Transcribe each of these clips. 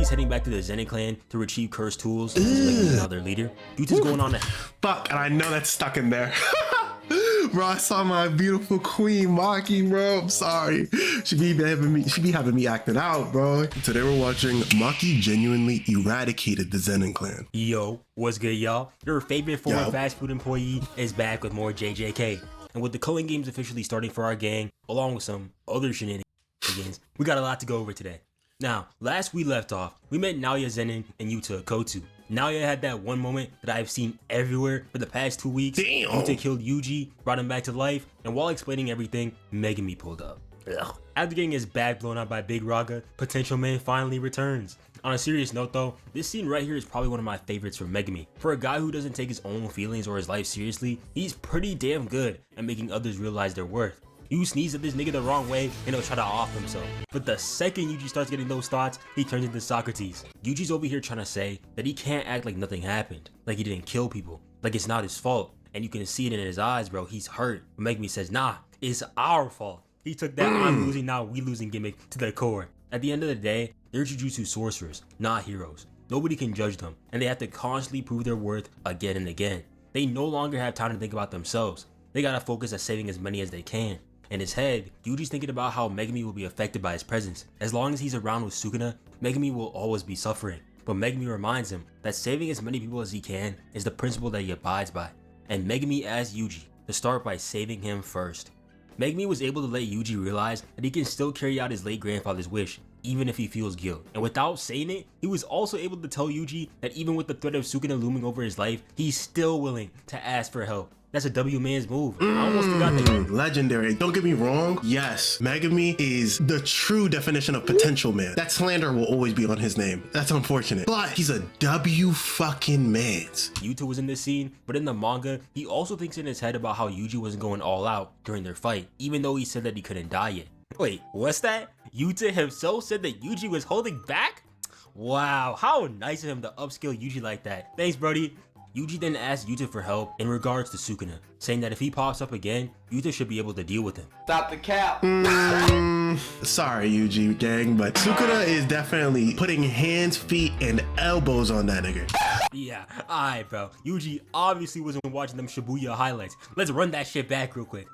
Yuji's heading back to the Zenin clan to retrieve cursed tools since Megumi is now their leader. Yuta's going on a fuck, and I know that's stuck in there. Bro, I saw my beautiful queen Maki, bro. I'm sorry. She be having me acting out, bro. Today we're watching Maki genuinely eradicated the Zenin clan. Yo, what's good, y'all? Your favorite former fast food employee is back with more JJK. And with the culling games officially starting for our gang, along with some other shenanigans, we got a lot to go over today. Now, last we left off, we met Naoya, Zenin, and Yuta Kotu. Naoya had that one moment that I've seen everywhere for the past 2 weeks. Damn. Yuta killed Yuji, brought him back to life, and while explaining everything, Megumi pulled up. Ugh. After getting his back blown out by Big Raga, Potential Man finally returns. On a serious note though, this scene right here is probably one of my favorites from Megumi. For a guy who doesn't take his own feelings or his life seriously, he's pretty damn good at making others realize their worth. You sneeze at this nigga the wrong way and he'll try to off himself. But the second Yuji starts getting those thoughts, he turns into Socrates. Yuji's over here trying to say that he can't act like nothing happened, like he didn't kill people, like it's not his fault. And you can see it in his eyes, bro, he's hurt. But Megumi says, nah, it's our fault. He took that I'm losing, now we losing gimmick to the core. At the end of the day, they're Jujutsu sorcerers, not heroes. Nobody can judge them, and they have to constantly prove their worth again and again. They no longer have time to think about themselves. They gotta focus on saving as many as they can. In his head, Yuji's thinking about how Megumi will be affected by his presence. As long as he's around with Sukuna, Megumi will always be suffering. But Megumi reminds him that saving as many people as he can is the principle that he abides by. And Megumi asked Yuji to start by saving him first. Megumi was able to let Yuji realize that he can still carry out his late grandfather's wish, even if he feels guilt. And without saying it, he was also able to tell Yuji that even with the threat of Sukuna looming over his life, he's still willing to ask for help. That's a W man's move. I almost forgot that. Legendary. Don't get me wrong. Yes, Megumi is the true definition of potential man. That slander will always be on his name. That's unfortunate. But he's a W fucking mans. Yuta was in this scene, but in the manga, he also thinks in his head about how Yuji wasn't going all out during their fight, even though he said that he couldn't die yet. Wait, what's that? Yuta himself said that Yuji was holding back? Wow, how nice of him to upskill Yuji like that. Thanks, Brody. Yuji then asked Yuta for help in regards to Sukuna, saying that if he pops up again, Yuta should be able to deal with him. Stop the cap. Sorry, Yuji gang, but Sukuna is definitely putting hands, feet, and elbows on that nigga. Yeah, alright bro. Yuji obviously wasn't watching them Shibuya highlights. Let's run that shit back real quick.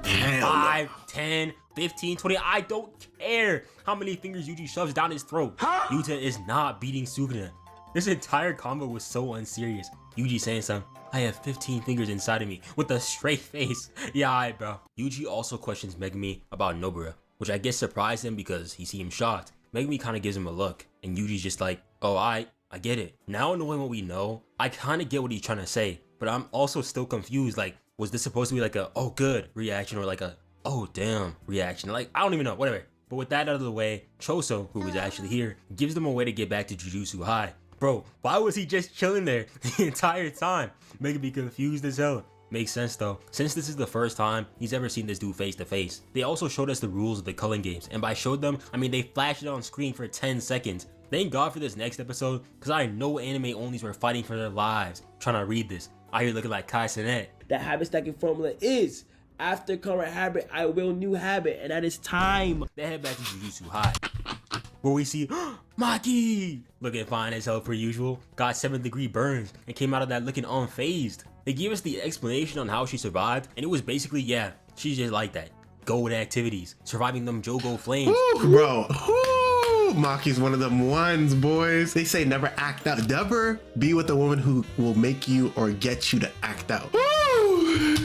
Hell 5, 10, 15, 20, I don't care how many fingers Yuji shoves down his throat. Yuta is not beating Sukuna. This entire combo was so unserious. Yuji saying something, I have 15 fingers inside of me with a straight face. Yeah, alright bro. Yuji also questions Megumi about Nobara, which I guess surprised him because he seemed shocked. Megumi kind of gives him a look, and Yuji's just like, oh, I get it. Now knowing what we know, I kind of get what he's trying to say, but I'm also still confused. Like, was this supposed to be like a, oh good reaction, or like a, oh damn reaction? Like, I don't even know, whatever. But with that out of the way, Choso, who was actually here, gives them a way to get back to Jujutsu High. Bro, why was he just chilling there the entire time? Making me confused as hell. Makes sense though, since this is the first time he's ever seen this dude face to face. They also showed us the rules of the culling games, and by showed them, I mean they flashed it on screen for 10 seconds. Thank God for this next episode, because I know anime onlys were fighting for their lives trying to read this. I hear looking like Kai Cenat. The habit stacking formula is, after current habit, I will new habit, and that is time. They head back to Jujutsu High, where we see Maki looking fine as hell per usual, got 7th degree burns, and came out of that looking unfazed. They gave us the explanation on how she survived, and it was basically, yeah, she's just like that. Go with activities, surviving them Jogo flames. Ooh, bro. Ooh, Maki's one of them ones, boys. They say never act out. Never be with a woman who will make you or get you to act out.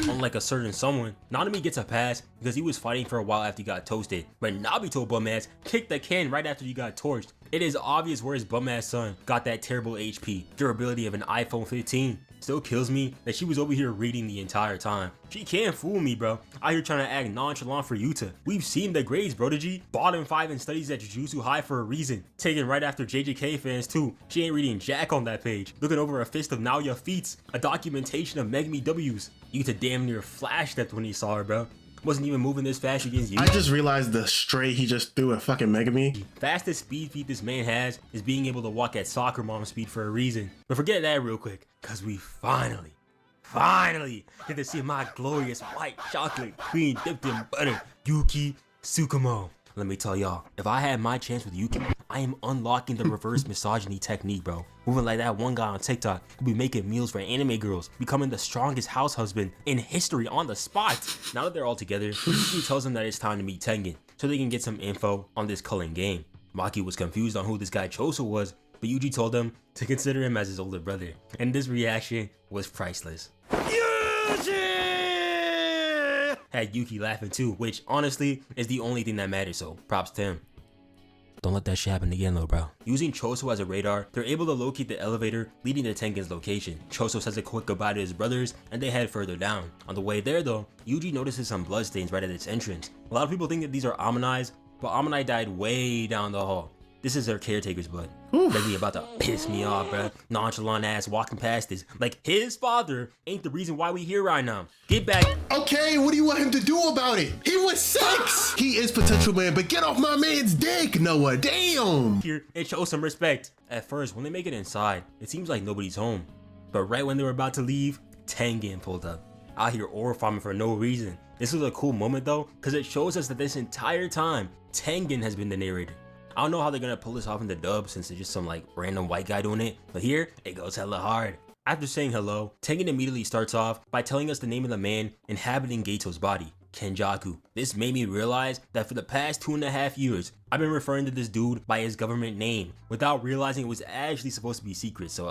Unlike a certain someone, Nanami gets a pass because he was fighting for a while after he got toasted, but Nabito bum-ass kicked the can right after he got torched. It is obvious where his bum-ass son got that terrible HP, durability of an iPhone 15. Still kills me that she was over here reading the entire time. She can't fool me, bro. Out here trying to act nonchalant for Yuta. We've seen the grades, bro. Bottom 5 in studies at Jujutsu High for a reason. Taken right after JJK fans too. She ain't reading jack on that page. Looking over a fist of Naoya feats, a documentation of Megumi W's. Yuta damn near flash stepped when he saw her, bro. Wasn't even moving this fast against you. I just realized the straight he just threw at fucking Megumi. Fastest speed feat this man has is being able to walk at soccer mom speed for a reason. But forget that real quick, cause we finally finally get to see my glorious white chocolate queen dipped in butter, Yuki Tsukumo. Let me tell y'all, if I had my chance with Yuki, I am unlocking the reverse misogyny technique, bro. Moving like that one guy on TikTok who be making meals for anime girls, becoming the strongest house husband in history on the spot. Now that they're all together, Yuki tells them that it's time to meet Tengen, so they can get some info on this culling game. Maki was confused on who this guy Choso was, but Yuji told him to consider him as his older brother, and this reaction was priceless. Had Yuki laughing too, which honestly is the only thing that matters, so props to him. Don't let that shit happen again, little bro. Using Choso as a radar, they're able to locate the elevator leading to Tengen's location. Choso says a quick goodbye to his brothers and they head further down. On the way there though, Yuji notices some bloodstains right at its entrance. A lot of people think that these are Amani's, but Amani died way down the hall. This is their caretaker's blood. Really about to piss me off, bruh. Nonchalant ass walking past this. Like, his father ain't the reason why we here right now. Get back. Okay, what do you want him to do about it? He was 6! He is potential man, but get off my man's dick, Noah, damn! Here and show some respect. At first, when they make it inside, it seems like nobody's home. But right when they were about to leave, Tengen pulled up. Out here ore farming for no reason. This was a cool moment though, because it shows us that this entire time, Tengen has been the narrator. I don't know how they're gonna pull this off in the dub since it's just some like random white guy doing it, but here it goes hella hard. After saying hello, Tengen immediately starts off by telling us the name of the man inhabiting Geito's body, Kenjaku. This made me realize that for the past 2.5 years, I've been referring to this dude by his government name without realizing it was actually supposed to be secret, so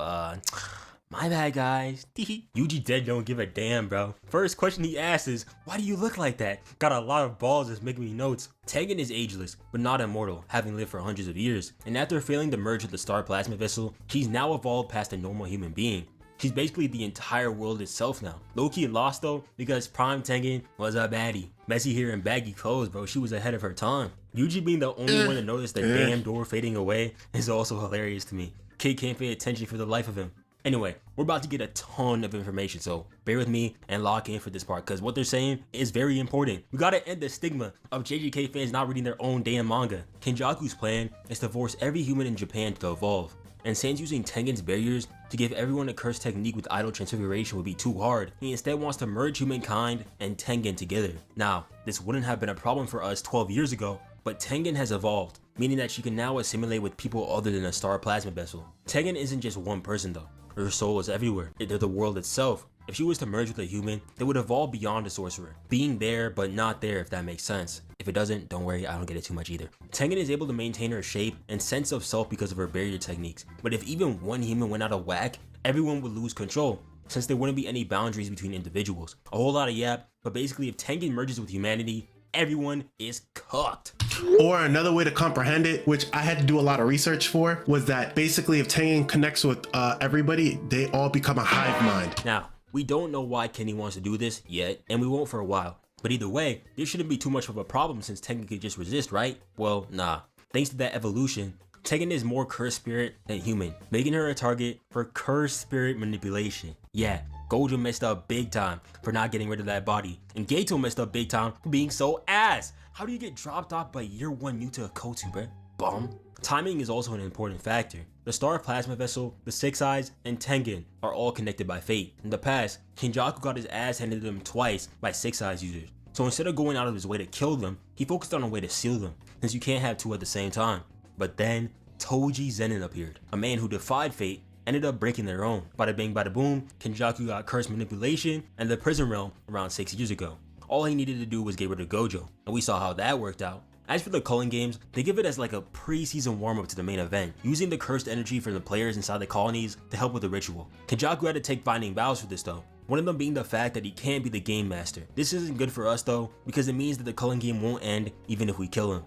my bad, guys. Yuji dead don't give a damn, bro. First question he asks is, why do you look like that? Got a lot of balls that's making me notes. Tengen is ageless, but not immortal, having lived for hundreds of years. And after failing to merge with the star plasma vessel, she's now evolved past a normal human being. She's basically the entire world itself now. Low-key lost though, because Prime Tengen was a baddie. Messy hair and baggy clothes, bro. She was ahead of her time. Yuji being the only one to notice the damn door fading away is also hilarious to me. Kid can't pay attention for the life of him. Anyway, we're about to get a ton of information, so bear with me and lock in for this part because what they're saying is very important. We gotta end the stigma of JJK fans not reading their own damn manga. Kenjaku's plan is to force every human in Japan to evolve, and since using Tengen's barriers to give everyone a cursed technique with idle transfiguration would be too hard, he instead wants to merge humankind and Tengen together. Now, this wouldn't have been a problem for us 12 years ago, but Tengen has evolved, meaning that she can now assimilate with people other than a star plasma vessel. Tengen isn't just one person though. Her soul is everywhere. They're the world itself. If she was to merge with a human, they would evolve beyond a sorcerer. Being there, but not there, if that makes sense. If it doesn't, don't worry, I don't get it too much either. Tengen is able to maintain her shape and sense of self because of her barrier techniques. But if even one human went out of whack, everyone would lose control, since there wouldn't be any boundaries between individuals. A whole lot of yap, but basically if Tengen merges with humanity, everyone is cooked. Or another way to comprehend it, which I had to do a lot of research for, was that basically if Tengen connects with everybody, they all become a hive mind. Now, we don't know why Kenny wants to do this yet, and we won't for a while. But either way, this shouldn't be too much of a problem since Tengen could just resist, right? Well, nah. Thanks to that evolution, Tengen is more cursed spirit than human, making her a target for cursed spirit manipulation. Yeah, Gojo messed up big time for not getting rid of that body, and Geito messed up big time for being so ass. How do you get dropped off by year 1 new to a Kotu, bruh? Bum. Timing is also an important factor. The Star Plasma Vessel, the Six Eyes, and Tengen are all connected by fate. In the past, Kenjaku got his ass handed to him twice by Six Eyes users. So instead of going out of his way to kill them, he focused on a way to seal them, since you can't have two at the same time. But then, Toji Zenin appeared, a man who defied fate, ended up breaking their own. Bada bing bada boom, Kenjaku got cursed manipulation and the prison realm around 6 years ago. All he needed to do was get rid of Gojo, and we saw how that worked out. As for the culling games, they give it as like a pre-season warm-up to the main event, using the cursed energy from the players inside the colonies to help with the ritual. Kenjaku had to take binding vows for this though, one of them being the fact that he can't be the game master. This isn't good for us though, because it means that the culling game won't end even if we kill him.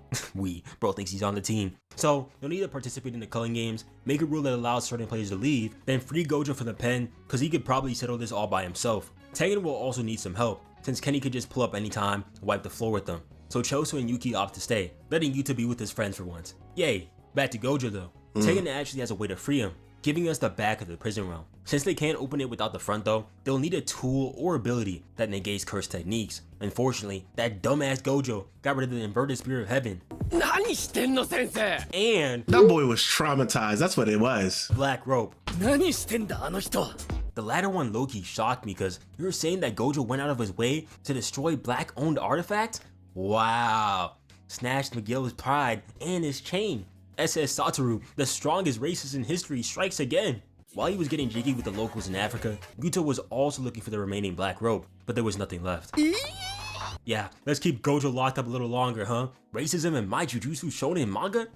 Bro thinks he's on the team. So, you'll need to participate in the culling games, make a rule that allows certain players to leave, then free Gojo from the pen, cause he could probably settle this all by himself. Tengen will also need some help, since Kenny could just pull up anytime and wipe the floor with them. So Choso and Yuki opt to stay, letting Yuta be with his friends for once. Yay, back to Gojo though. Tengen actually has a way to free him, giving us the back of the prison realm. Since they can't open it without the front though, they'll need a tool or ability that negates cursed techniques. Unfortunately, that dumbass Gojo got rid of the inverted spirit of heaven. And that boy was traumatized, that's what it was. black rope. The latter one low-key shocked me because you were saying that Gojo went out of his way to destroy black-owned artifacts? Wow. Snatched Miguel's pride and his chain. SS Satoru, the strongest racist in history, strikes again. While he was getting jiggy with the locals in Africa, Yuta was also looking for the remaining black robe, but there was nothing left. Yeah, let's keep Gojo locked up a little longer, huh? Racism in my Jujutsu Shonen manga?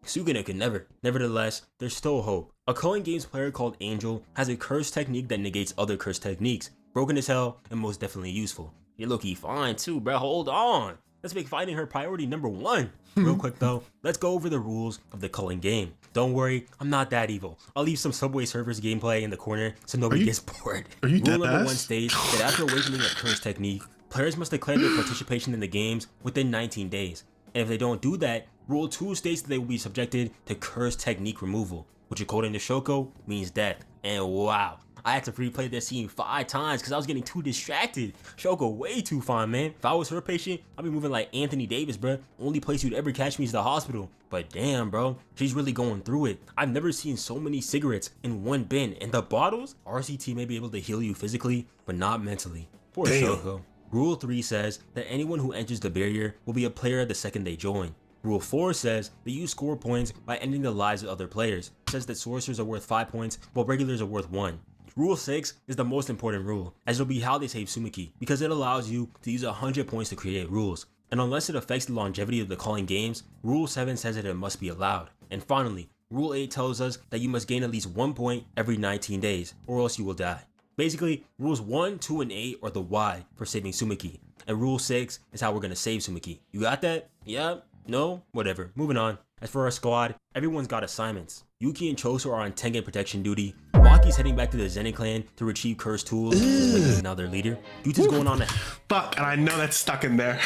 Sugune could never. Nevertheless, there's still hope. A Culling Games player called Angel has a curse technique that negates other curse techniques. Broken as hell and most definitely useful. You're looking fine too, bro. Hold on. Let's make finding her priority number 1. Real quick though, let's go over the rules of the Culling game. Don't worry, I'm not that evil. I'll leave some Subway Surfers gameplay in the corner so nobody gets bored. Are you Rule dead number ass? 1 states that after awakening a curse technique, players must declare their participation in the games within 19 days. And if they don't do that, Rule 2 states that they will be subjected to curse technique removal, which according to Shoko means death. And wow, I had to replay this scene 5 times because I was getting too distracted. Shoko way too fine, man. If I was her patient, I'd be moving like Anthony Davis, bro. Only place you'd ever catch me is the hospital. But damn, bro, she's really going through it. I've never seen so many cigarettes in one bin. And the bottles, RCT may be able to heal you physically, but not mentally. Poor Shoko. Rule 3 says that anyone who enters the barrier will be a player the second they join. Rule 4 says that you score points by ending the lives of other players. It says that sorcerers are worth 5 points, while regulars are worth 1. Rule 6 is the most important rule, as it'll be how they save Sumiki, because it allows you to use 100 points to create rules. And unless it affects the longevity of the Culling Games, Rule 7 says that it must be allowed. And finally, Rule 8 tells us that you must gain at least 1 point every 19 days, or else you will die. Basically, Rules 1, 2, and 8 are the why for saving Sumiki, and Rule 6 is how we're gonna save Sumiki. You got that? Yeah? No? Whatever. Moving on. As for our squad, everyone's got assignments. Yuki and Choso are on Tengen protection duty. Maki's heading back to the Zenin clan to retrieve cursed tools, since now their leader. Yuta's going on a... Fuck, and I know that's stuck in there.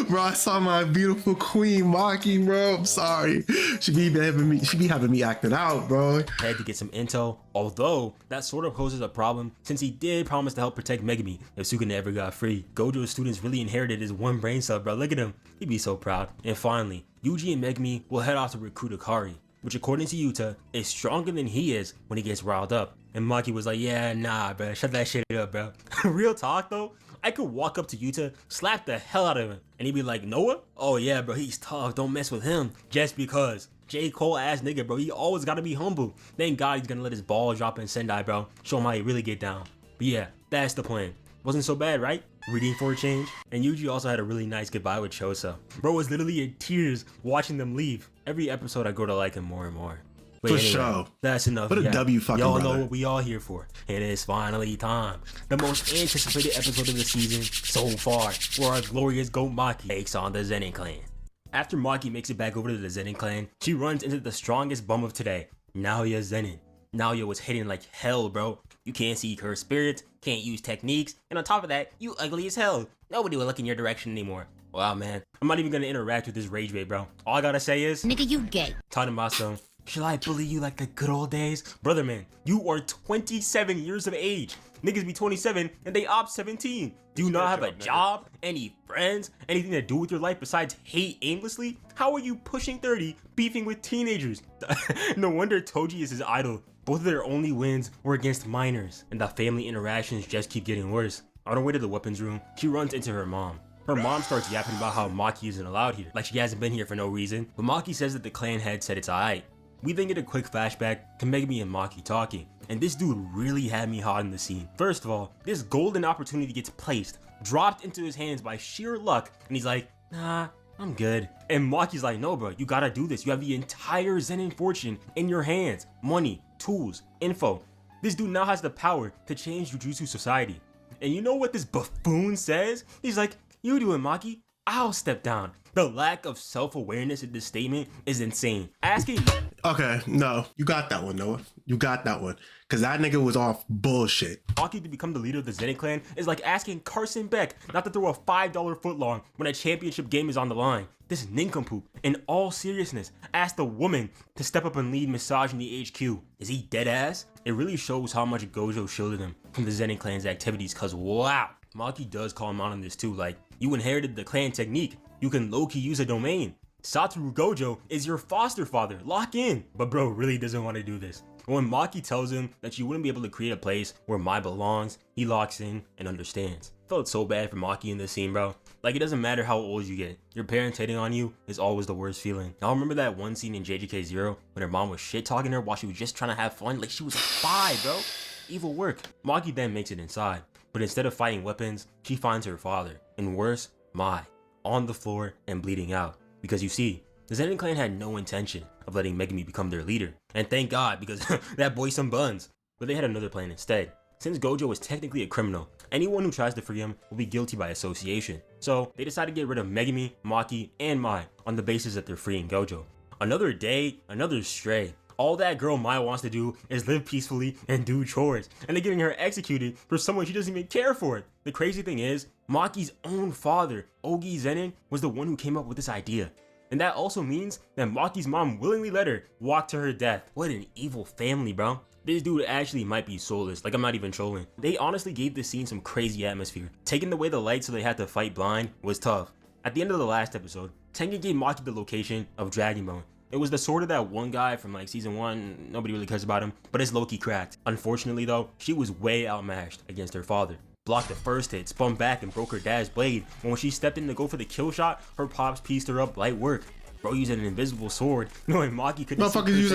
Bro, I saw my beautiful queen Maki, bro. I'm sorry. She be having me acting out, bro. Had to get some intel, although that sort of poses a problem since he did promise to help protect Megumi if Sugune ever got free. Gojo's students really inherited his one brain cell, bro. Look at him. He'd be so proud. And finally, Yuji and Megumi will head off to recruit Akari, which according to Yuta is stronger than he is when he gets riled up. And Maki was like, yeah, nah, bro. Shut that shit up, bro. Real talk though. I could walk up to Yuta, slap the hell out of him, and he'd be like, Noah? Oh yeah, bro, he's tough, don't mess with him. Just because. J. Cole ass nigga, bro, he always gotta be humble. Thank God he's gonna let his ball drop in Sendai, bro. Show him how he really get down. But yeah, that's the plan. Wasn't so bad, right? Reading for a change. And Yuji also had a really nice goodbye with Choso. Bro was literally in tears watching them leave. Every episode I grow to like him more and more. But For anyway, sure. That's enough. What a W fucking Y'all brother. know what we all here for. And it's finally time. The most anticipated episode of the season so far, where our glorious GOAT Maki takes on the Zenin clan. After Maki makes it back over to the Zenin clan, she runs into the strongest bum of today, Naoya Zenin. Naoya was hitting like hell, bro. You can't see cursed spirits, can't use techniques, and on top of that, you ugly as hell. Nobody will look in your direction anymore. Wow, man. I'm not even gonna interact with this rage bait, bro. All I gotta say is, Nigga, you gay. Tanemaso, shall I bully you like the good old days? Brother man, you are 27 years of age. Niggas be 27 and they op 17. Do you not have a job, any friends, anything to do with your life besides hate aimlessly? How are you pushing 30 beefing with teenagers? No wonder Toji is his idol. Both of their only wins were against minors, and the family interactions just keep getting worse. On her way to the weapons room, she runs into her mom. Her mom starts yapping about how Maki isn't allowed here, like she hasn't been here for no reason, but Maki says that the clan head said it's alright. We then get a quick flashback to Megumi and Maki talking, and this dude really had me hot in the scene. First of all, this golden opportunity gets placed, dropped into his hands by sheer luck, and he's like, nah, I'm good. And Maki's like, no bro, you gotta do this. You have the entire Zenin fortune in your hands. Money, tools, info. This dude now has the power to change Jujutsu society. And you know what this buffoon says? He's like, you do it, Maki. I'll step down. The lack of self-awareness in this statement is insane. Asking... Okay, no, you got that one, Noah. You got that one. Cause that nigga was off bullshit. Maki to become the leader of the Zenin clan is like asking Carson Beck not to throw a $5 footlong when a championship game is on the line. This nincompoop, in all seriousness, asked a woman to step up and lead misogyny HQ. Is he dead ass? It really shows how much Gojo shielded him from the Zenin clan's activities, cause wow. Maki does call him out on this too, like, you inherited the clan technique. You can low-key use a domain. Satoru Gojo is your foster father, lock in. But bro really doesn't want to do this. But when Maki tells him that she wouldn't be able to create a place where Mai belongs, he locks in and understands. Felt so bad for Maki in this scene, bro. Like, it doesn't matter how old you get, your parents hating on you is always the worst feeling. Now remember that one scene in JJK 0 when her mom was shit talking her while she was just trying to have fun? Like, she was 5, bro. Evil work. Maki then makes it inside, but instead of fighting weapons, she finds her father, and worse, Mai, on the floor and bleeding out. Because you see, the Zenin clan had no intention of letting Megumi become their leader, and thank God, because that boy's some buns. But they had another plan instead. Since Gojo is technically a criminal, anyone who tries to free him will be guilty by association. So they decided to get rid of Megumi, Maki, and Mai on the basis that they're freeing Gojo. Another day, another stray. All that girl Mai wants to do is live peacefully and do chores, and they're getting her executed for someone she doesn't even care for. The crazy thing is, Maki's own father, Ogi Zenin, was the one who came up with this idea. And that also means that Maki's mom willingly let her walk to her death. What an evil family, bro. This dude actually might be soulless, like I'm not even trolling. They honestly gave this scene some crazy atmosphere. Taking away the light so they had to fight blind was tough. At the end of the last episode, Tengen gave Maki the location of Dragon Bone. It was the sword of that one guy from like season 1, nobody really cares about him, but it's low-key cracked. Unfortunately though, she was way outmatched against her father. Blocked the first hit, spun back and broke her dad's blade, and when she stepped in to go for the kill shot, her pops pieced her up light work. Bro using an invisible sword, knowing Maki couldn't see this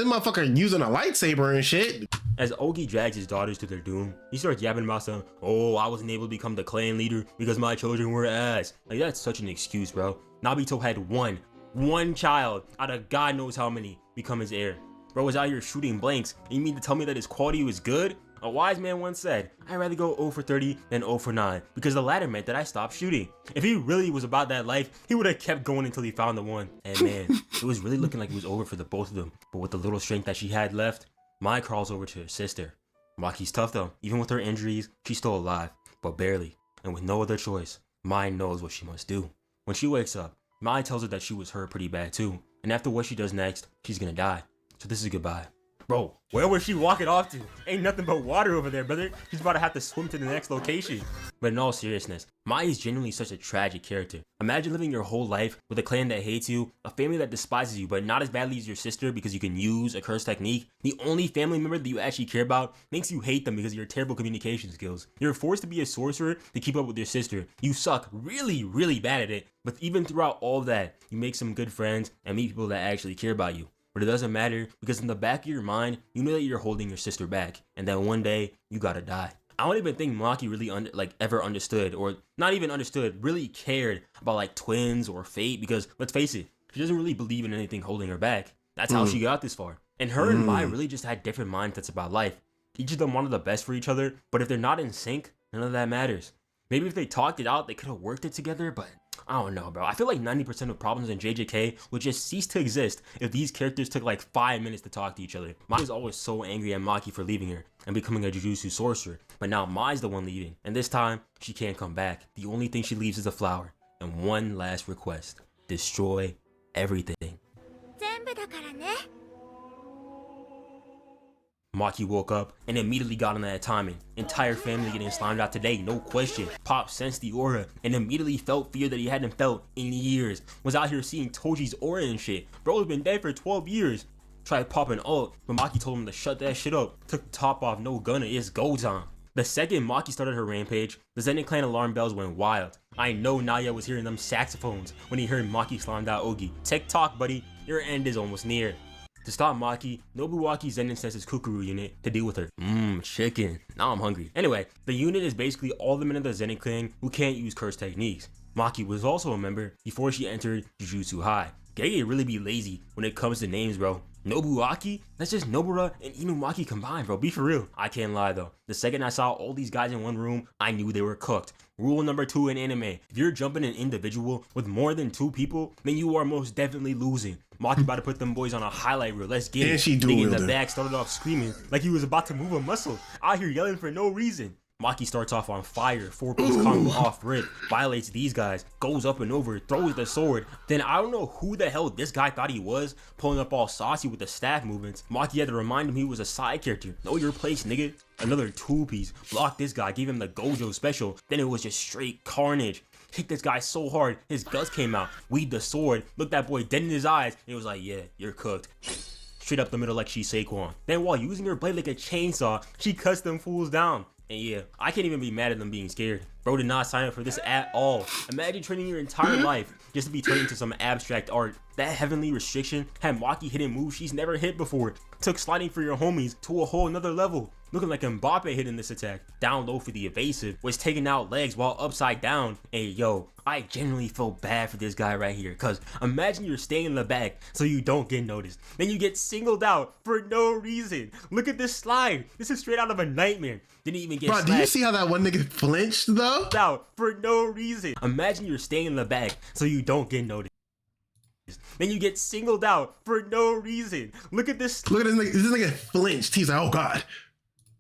motherfucker using a lightsaber and shit. As Ogi drags his daughters to their doom, he starts yapping about some, oh, I wasn't able to become the clan leader because my children were ass. Like, that's such an excuse, bro. Nabito had one child out of God knows how many become his heir. Bro was out here shooting blanks, and you mean to tell me that his quality was good? A wise man once said, I'd rather go 0 for 30 than 0 for 9, because the latter meant that I stopped shooting. If he really was about that life, he would have kept going until he found the one. And man, it was really looking like it was over for the both of them. But with the little strength that she had left, Mai crawls over to her sister. Maki's tough though. Even with her injuries, she's still alive, but barely. And with no other choice, Mai knows what she must do. When she wakes up, Mai tells her that she was hurt pretty bad too, and after what she does next, she's gonna die. So this is goodbye. Bro, where was she walking off to? Ain't nothing but water over there, brother. She's about to have to swim to the next location. But in all seriousness, Mai is genuinely such a tragic character. Imagine living your whole life with a clan that hates you, a family that despises you, but not as badly as your sister because you can use a curse technique. The only family member that you actually care about makes you hate them because of your terrible communication skills. You're forced to be a sorcerer to keep up with your sister. You suck really, really bad at it, but even throughout all of that, you make some good friends and meet people that actually care about you. But it doesn't matter because in the back of your mind, you know that you're holding your sister back and that one day you gotta die. I don't even think Maki really ever understood, or not even understood, really cared about like twins or fate, because let's face it, she doesn't really believe in anything holding her back. That's how she got this far. And her and Mai really just had different mindsets about life. Each of them wanted the best for each other, but if they're not in sync, none of that matters. Maybe if they talked it out, they could have worked it together, but I don't know, bro. I feel like 90% of problems in JJK would just cease to exist if these characters took like 5 minutes to talk to each other. Mai is always so angry at Maki for leaving her and becoming a Jujutsu sorcerer, but now Mai's the one leaving, and this time, she can't come back. The only thing she leaves is a flower, and one last request: destroy everything. Maki woke up and immediately got on that timing. Entire family getting slimed out today, no question. Pop sensed the aura and immediately felt fear that he hadn't felt in years. Was out here seeing Toji's aura and shit. Bro's been dead for 12 years. Tried popping ult, but Maki told him to shut that shit up. Took the top off, no gunner, it's go time. The second Maki started her rampage, the Zenin clan alarm bells went wild. I know Naya was hearing them saxophones when he heard Maki slimed out Ogi. Tech talk, buddy, your end is almost near. To stop Maki, Nobuaki Zenin sends his Kukuru unit to deal with her. Chicken. Now I'm hungry. Anyway, the unit is basically all the men of the Zenin clan who can't use curse techniques. Maki was also a member before she entered Jujutsu High. Gege really be lazy when it comes to names, bro. Nobuaki? That's just Nobura and Inumaki combined, bro. Be for real. I can't lie though. The second I saw all these guys in one room, I knew they were cooked. Rule number 2 in anime: if you're jumping an individual with more than 2 people, then you are most definitely losing. Maki about to put them boys on a highlight reel. Let's get it. She in the back started off screaming like he was about to move a muscle. Out here yelling for no reason. Maki starts off on fire, 4-piece combo off rip, violates these guys, goes up and over, throws the sword. Then I don't know who the hell this guy thought he was, pulling up all saucy with the staff movements. Maki had to remind him he was a side character. Know your place, nigga. Another 2-piece, blocked this guy, gave him the Gojo special. Then it was just straight carnage. Hit this guy so hard, his guts came out. Weaved the sword, looked that boy dead in his eyes, and he was like, yeah, you're cooked. straight up the middle like she's Saquon. Then while using her blade like a chainsaw, she cuts them fools down. And yeah, I can't even be mad at them being scared. Bro did not sign up for this at all. Imagine training your entire life just to be turned into some abstract art. That heavenly restriction had Maki hitting moves she's never hit before. Took sliding for your homies to a whole nother level. Looking like Mbappe hitting this attack. Down low for the evasive. Was taking out legs while upside down. And yo, I genuinely feel bad for this guy right here. Cause imagine you're staying in the back so you don't get noticed. Then you get singled out for no reason. Look at this slide. This is straight out of a nightmare. Didn't even get Bro, do you see how that one nigga flinched though? Out for no reason. Imagine you're staying in the back so you don't get noticed. Then you get singled out for no reason. Look at this. Look at this nigga flinched. He's like, oh god.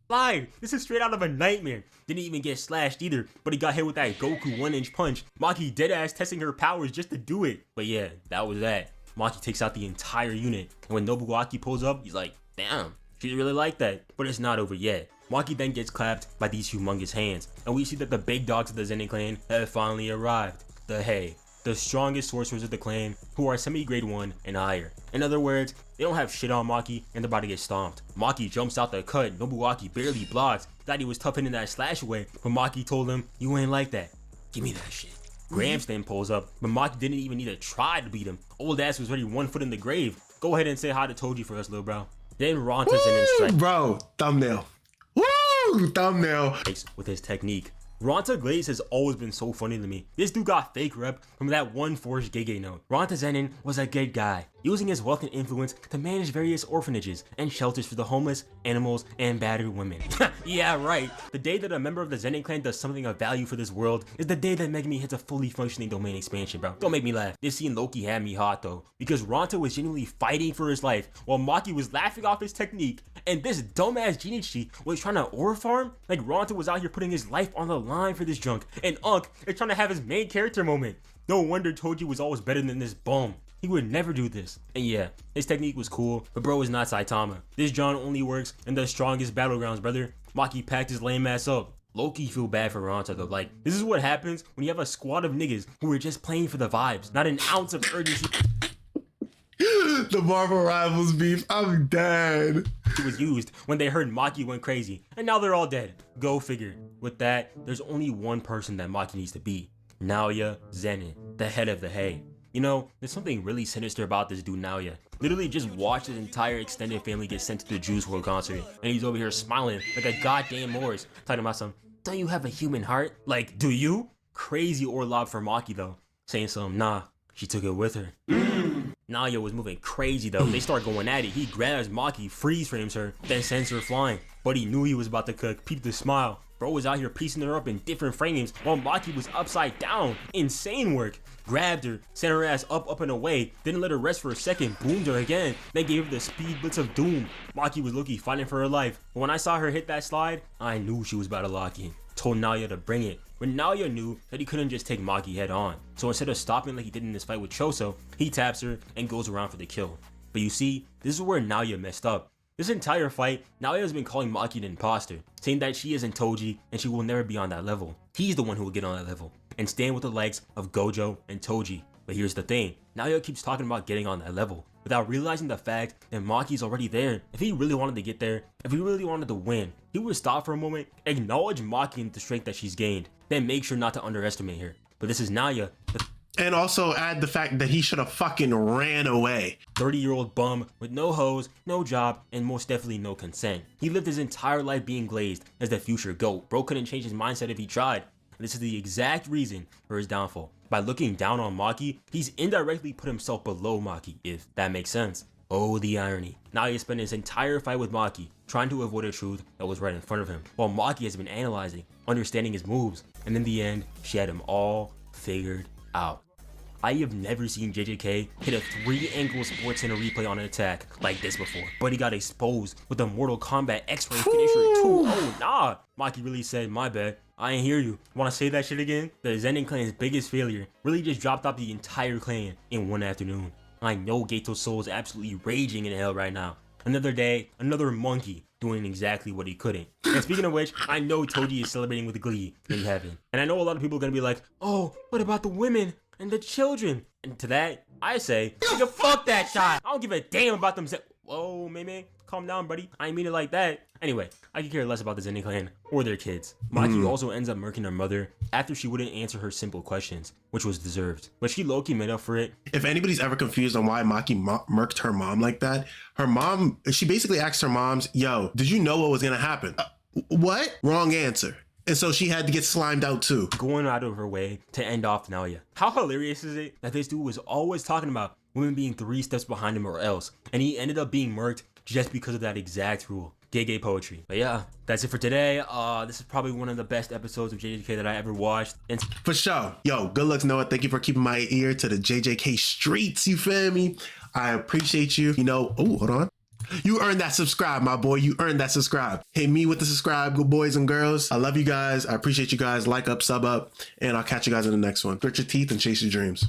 Slide. This is straight out of a nightmare. Didn't even get slashed either, but he got hit with that Goku 1-inch punch. Maki deadass testing her powers just to do it. But yeah, that was that. Maki takes out the entire unit, and when Nobuaki pulls up, he's like, damn, she really like that. But it's not over yet. Maki then gets clapped by these humongous hands, and we see that the big dogs of the Zenin clan have finally arrived. The Hei, the strongest sorcerers of the clan, who are semi-grade 1 and higher. In other words, they don't have shit on Maki and they're about to get stomped. Maki jumps out the cut, Nobuaki barely blocks. Thought he was tough hitting that slash away, but Maki told him, you ain't like that. Give me that shit. Gramps then pulls up, but Maki didn't even need to try to beat him. Old ass was already 1 foot in the grave. Go ahead and say hi to Toji for us, little bro. Then Ronta's in strike. Bro, thumbnail. Woo! Thumbnail. With his technique. Ronta Glaze has always been so funny to me. This dude got fake rep from that one forged Gege note. Ronta Zenin was a good guy, using his wealth and influence to manage various orphanages and shelters for the homeless, animals, and battered women. Yeah, right. The day that a member of the Zenin clan does something of value for this world is the day that Megumi hits a fully functioning domain expansion, bro. Don't make me laugh. This scene Loki had me hot though, because Ronta was genuinely fighting for his life while Maki was laughing off his technique, and this dumbass Jinichi was trying to ore farm. Like Ronta was out here putting his life on the line for this junk, and Unk is trying to have his main character moment. No wonder Toji was always better than this bum. He would never do this. And yeah, his technique was cool, but bro is not Saitama. This John only works in the strongest battlegrounds, brother. Maki packed his lame ass up. Low-key feel bad for Ronta though. Like, this is what happens when you have a squad of niggas who are just playing for the vibes, not an ounce of urgency. The Marvel Rivals beef, I'm dead. It was used when they heard Maki went crazy, and now they're all dead. Go figure. With that, there's only one person that Maki needs to be. Naoya Zenin, the head of the Hei. You know, there's something really sinister about this dude Naoya. Literally just watched his entire extended family get sent to the Juice WRLD concert, and he's over here smiling like a goddamn Morris, talking about some, don't you have a human heart? Like, do you? Crazy Orlob for Maki though, saying some, nah, she took it with her. Naoya was moving crazy though. They start going at it. He grabs Maki, freeze frames her, then sends her flying. But he knew he was about to cook. Peep the smile. Bro was out here piecing her up in different frames while Maki was upside down. Insane work. Grabbed her, sent her ass up and away, didn't let her rest for a second, boomed her again, then gave her the speed blitz of doom. Maki was low-key fighting for her life. But when I saw her hit that slide, I knew she was about to lock in. Told Naoya to bring it. But Naoya knew that he couldn't just take Maki head on. So instead of stopping like he did in his fight with Choso, he taps her and goes around for the kill. But you see, this is where Naoya messed up. This entire fight, Naoya has been calling Maki an imposter, saying that she isn't Toji and she will never be on that level. He's the one who will get on that level and stand with the likes of Gojo and Toji. But here's the thing, Naoya keeps talking about getting on that level without realizing the fact that Maki's already there. If he really wanted to get there, if he really wanted to win, he would stop for a moment, acknowledge Maki and the strength that she's gained, then make sure not to underestimate her. But this is Naoya, and also add the fact that he should have fucking ran away. 30-year-old bum with no hoes, no job, and most definitely no consent. He lived his entire life being glazed as the future GOAT. Bro couldn't change his mindset if he tried. And this is the exact reason for his downfall. By looking down on Maki, he's indirectly put himself below Maki, if that makes sense. Oh, the irony. Now he spent his entire fight with Maki, trying to avoid a truth that was right in front of him, while Maki has been analyzing, understanding his moves, and in the end, she had him all figured out. I have never seen JJK hit a 3-angle sports center replay on an attack like this before, but he got exposed with a Mortal Kombat X-Ray finisher too. Oh nah, Maki really said, my bad, I ain't hear you. Wanna say that shit again? The Zenin clan's biggest failure really just dropped off the entire clan in one afternoon. I know Gato's soul is absolutely raging in hell right now. Another day, another monkey doing exactly what he couldn't. And speaking of which, I know Toji is celebrating with glee in heaven. And I know a lot of people are gonna be like, oh, what about the women and the children? And to that, I say, nigga, fuck that child. I don't give a damn about them. whoa, man, calm down, buddy. I ain't mean it like that. Anyway, I could care less about the Zenin clan or their kids. Maki also ends up murking her mother after she wouldn't answer her simple questions, which was deserved. But she low-key made up for it. If anybody's ever confused on why Maki murked her mom like that, her mom, she basically asked her moms, yo, did you know what was gonna happen? What? Wrong answer. And so she had to get slimed out too. Going out of her way to end off Nalia. How hilarious is it that this dude was always talking about women being 3 steps behind him or else, and he ended up being murked just because of that exact rule. Gay poetry. But yeah, that's it for today. This is probably one of the best episodes of JJK that I ever watched. And for sure. Yo, good looks, Noah. Thank you for keeping my ear to the JJK streets, you feel me? I appreciate you. You know, oh, hold on. You earned that subscribe, my boy. You earned that subscribe. Hit me with the subscribe, good boys and girls. I love you guys. I appreciate you guys. Like up, sub up, and I'll catch you guys in the next one. Grit your teeth and chase your dreams.